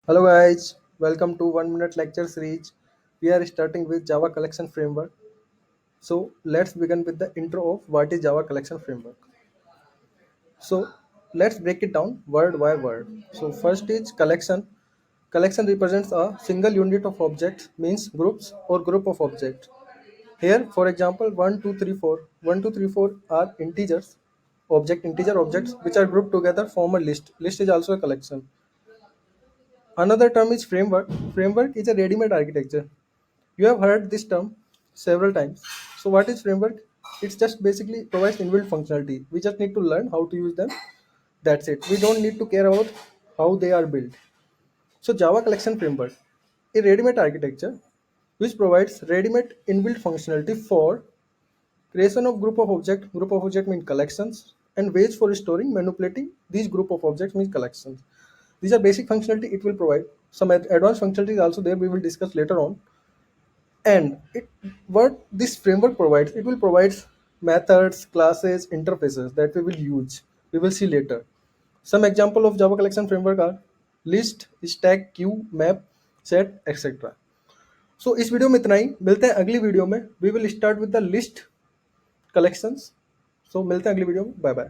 Hello guys, welcome to 1 minute lecture series. We are starting with Java collection framework. So let's begin with the intro of what is Java collection framework. So let's break it down word by word. So first is collection. Collection represents a single unit of objects, means groups or group of objects. Here, for example, 1, 2, 3, 4. 1, 2, 3, 4 are integers, integer objects which are grouped together form a list. List is also a collection. Another term is framework. Framework is a ready-made architecture. You have heard this term several times. So what is framework? It's just basically provides inbuilt functionality. We just need to learn how to use them. That's it. We don't need to care about how they are built. So Java collection framework, a ready-made architecture which provides ready-made inbuilt functionality for creation of group of object. Group of object means collections, and ways for storing, manipulating these group of objects means collections. These are basic functionality it will provide. Some advanced functionality is also there. We will discuss later on. And what this framework provides, it will provide methods, classes, interfaces that we will use. We will see later. Some example of Java collection framework are list, stack, queue, map, set, etc. So इस video में इतना ही, मिलते हैं अगली video में. We will start with the list collections. So मिलते हैं अगली वीडियो में. Bye bye.